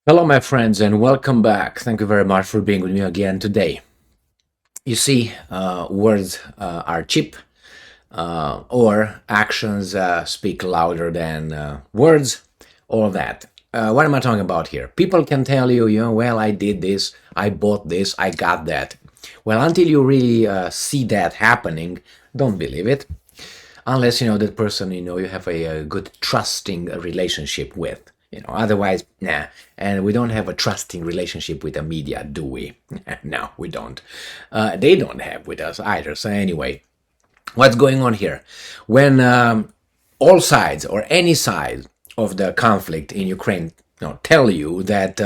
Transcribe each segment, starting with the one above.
Hello, my friends, and welcome back. Thank you very much for being with me again today. You see, words are cheap, or actions speak louder than words, all that. What am I talking about here? People can tell you, well, I did this, I bought this, I got that. Well, until you really see that happening, don't believe it. Unless that person you have a good trusting relationship with. Otherwise, nah. And we don't have a trusting relationship with the media, do we? No, we don't. They don't have with us either. So anyway, what's going on here? When all sides or any side of the conflict in Ukraine tell you that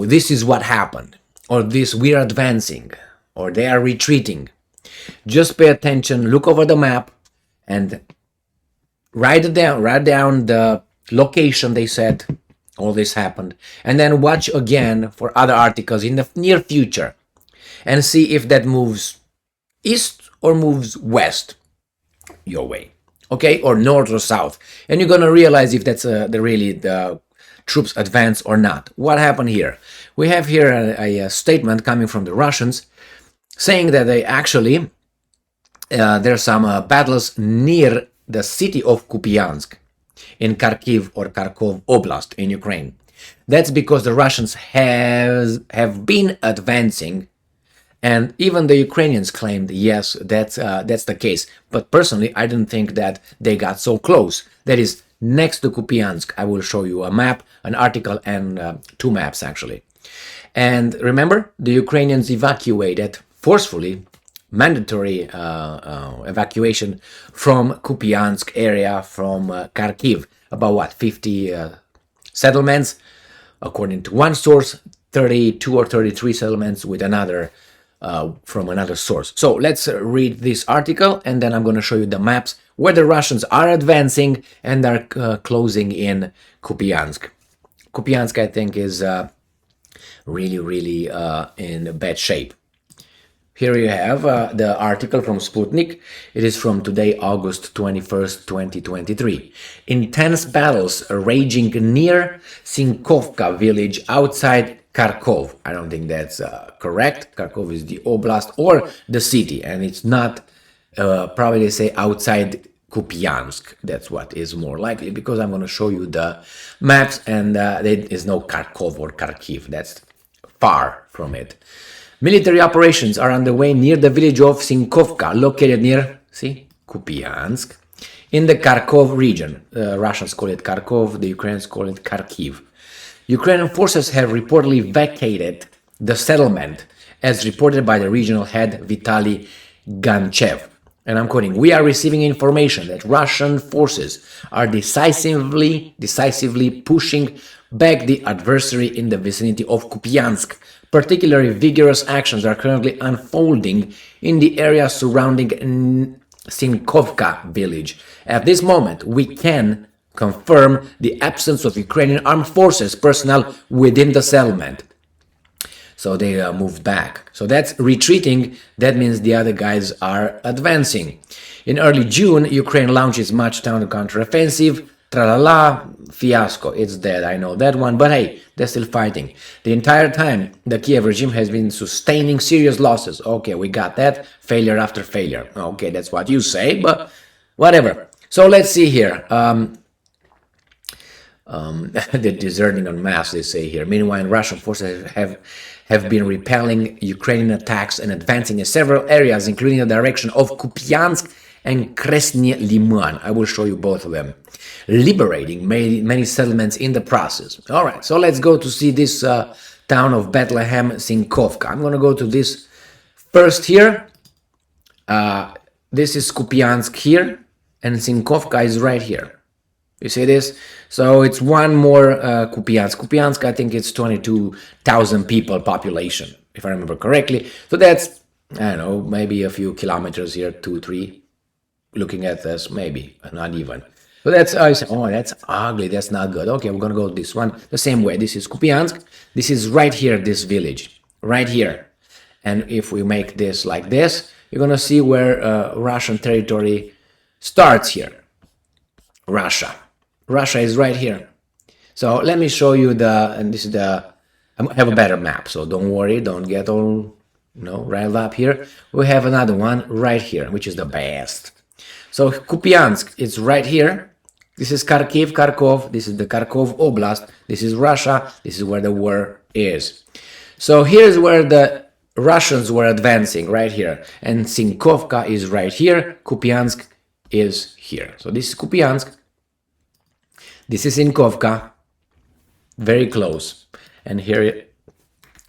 this is what happened, or this we are advancing, or they are retreating, just pay attention, look over the map, and write down the location they said all this happened, and then watch again for other articles in the near future and see if that moves east or moves west your way, okay, or north or south, and you're gonna realize if that's the troops advance or not. What happened here? We have here a statement coming from the Russians saying that they actually there's some battles near the city of Kupyansk in Kharkiv or Kharkov Oblast in Ukraine. That's because the Russians have been advancing, and even the Ukrainians claimed yes, that's the case. But personally, I didn't think that they got so close. That is next to Kupyansk. I will show you a map, an article, and two maps actually. And remember, the Ukrainians evacuated forcefully, mandatory evacuation from Kupyansk area, from Kharkiv. About 50 settlements, according to one source, 32 or 33 settlements with another from another source. So let's read this article, and then I'm going to show you the maps where the Russians are advancing and are closing in Kupyansk. Kupyansk, I think, is really in bad shape. Here you have the article from Sputnik. It is from today, August 21st, 2023. Intense battles raging near Sinkovka village outside Kharkov. I don't think that's correct. Kharkov is the oblast or the city, and it's not, probably they say outside Kupyansk. That's what is more likely, because I'm going to show you the maps, and there is no Kharkov or Kharkiv. That's far from it. Military operations are underway near the village of Sinkovka, located near, Kupyansk, in the Kharkov region. Russians call it Kharkov, the Ukrainians call it Kharkiv. Ukrainian forces have reportedly vacated the settlement, as reported by the regional head Vitaly Ganchev. And I'm quoting, "We are receiving information that Russian forces are decisively pushing back the adversary in the vicinity of Kupyansk. Particularly vigorous actions are currently unfolding in the area surrounding Sinkovka village. At this moment, we can confirm the absence of Ukrainian armed forces personnel within the settlement." So they moved back. So that's retreating. That means the other guys are advancing. In early June, Ukraine launches much-touted counteroffensive. Tralala, fiasco. It's dead, I know that one. But hey, they're still fighting. The entire time, the Kiev regime has been sustaining serious losses. Okay, we got that. Failure after failure. Okay, that's what you say, but whatever. So let's see here. They're deserting en masse, they say here. Meanwhile, Russian forces have been repelling Ukrainian attacks and advancing in several areas, including the direction of Kupyansk and Kresny Liman. I will show you both of them. Liberating many settlements in the process. All right, so let's go to see this town of Bethlehem, Sinkovka. I'm going to go to this first here. This is Kupyansk here, and Sinkovka is right here. You see this? So it's one more Kupyansk. Kupyansk, I think it's 22,000 people population, if I remember correctly. So that's, I don't know, maybe a few kilometers here, 2, 3. Looking at this, maybe, not even. So that's, I say, oh, that's ugly, that's not good. Okay, we're going to go this one the same way. This is Kupyansk. This is right here, this village, right here. And if we make this like this, you're going to see where Russian territory starts here. Russia is right here. So let me show you and this is I have a better map, so don't worry, don't get all, riled up here. We have another one right here, which is the best. So Kupyansk is right here. This is Kharkov, this is the Kharkov Oblast, this is Russia, this is where the war is. So here's where the Russians were advancing, right here. And Sinkovka is right here, Kupyansk is here. So this is Kupyansk, this is Sinkovka, very close. And here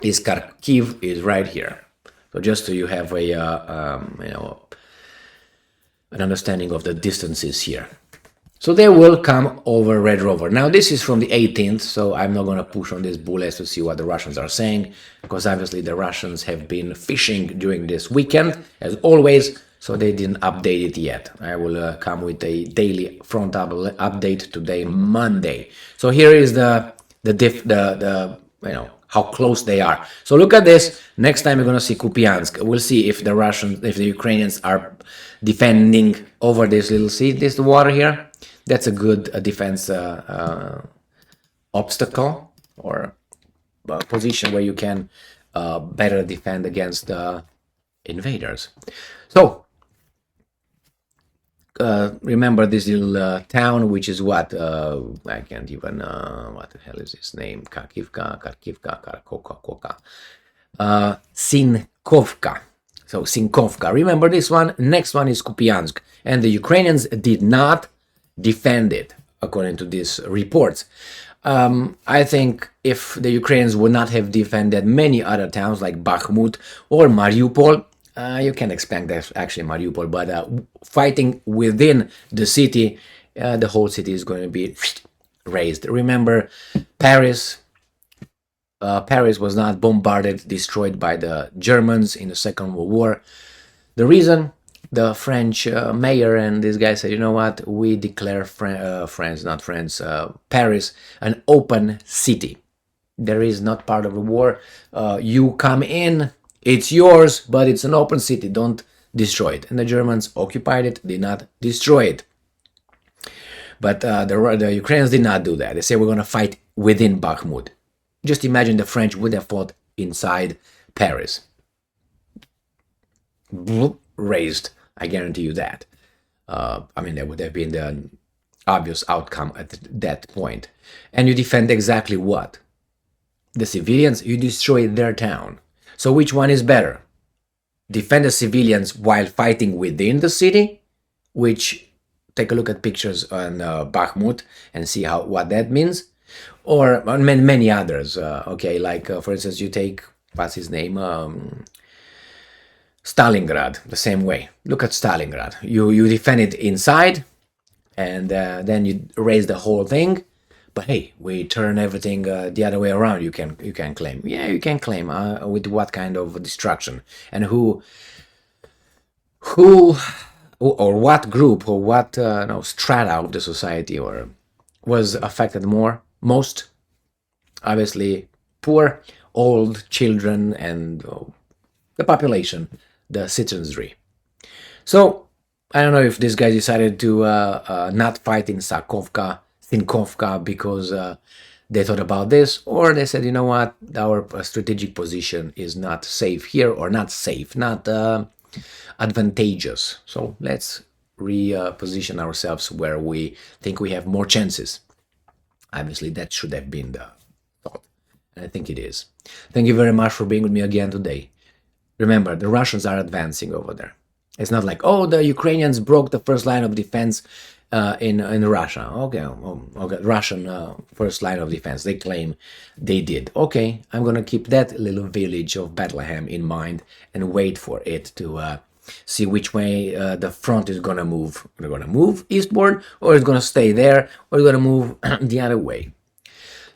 is Kharkiv is right here. So just so you have a, an understanding of the distances here. So they will come over Red Rover. Now this is from the 18th, so I'm not going to push on these bullets to see what the Russians are saying, because obviously the Russians have been fishing during this weekend, as always, so they didn't update it yet. I will come with a daily frontal update today, Monday. So here is the how close they are. So look at this. Next time we're going to see Kupyansk. We'll see if the Ukrainians are defending over this little sea, this water here. That's a good defense obstacle or position where you can better defend against invaders. So remember this little town, which is what I can't even what the hell is its name? Kharkivka, Sinkovka. So Sinkovka. Remember this one. Next one is Kupyansk, and the Ukrainians did not defend it, according to these reports. I think if the Ukrainians would not have defended many other towns like Bakhmut or Mariupol, you can expect that actually Mariupol, but fighting within the city, the whole city is going to be razed. Remember, Paris was not bombarded, destroyed by the Germans in the Second World War. The reason, the French mayor and this guy said, you know what, we declare Paris an open city. There is not part of the war. You come in, it's yours, but it's an open city. Don't destroy it. And the Germans occupied it, did not destroy it. But the Ukrainians did not do that. They say we're going to fight within Bakhmut. Just imagine the French would have fought inside Paris. Raised, I guarantee you that. I mean, that would have been the obvious outcome at that point. And you defend exactly what? The civilians, you destroy their town. So which one is better? Defend the civilians while fighting within the city, which, take a look at pictures on Bakhmut and see what that means, or on many others. Okay, like for instance, you take, what's his name? Stalingrad, the same way. Look at Stalingrad. You defend it inside, and then you raise the whole thing. But hey, we turn everything the other way around. You can claim. Yeah, you can claim. With what kind of destruction and who or what group or what strata of the society or was affected most? Obviously, poor, old, children, and the population, the citizenry. So I don't know if this guy decided to not fight in Sinkovka because they thought about this, or they said, you know what, our strategic position is not safe here, or not safe, not advantageous. So let's reposition ourselves where we think we have more chances. Obviously, that should have been the thought, and I think it is. Thank you very much for being with me again today. Remember, the Russians are advancing over there. It's not like, oh, the Ukrainians broke the first line of defense in Russia. Okay, Russian first line of defense. They claim they did. Okay, I'm going to keep that little village of Bethlehem in mind and wait for it to see which way the front is going to move. They're going to move eastward, or it's going to stay there, or it's going to move the other way.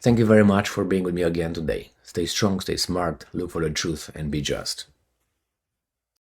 Thank you very much for being with me again today. Stay strong, stay smart, look for the truth, and be just.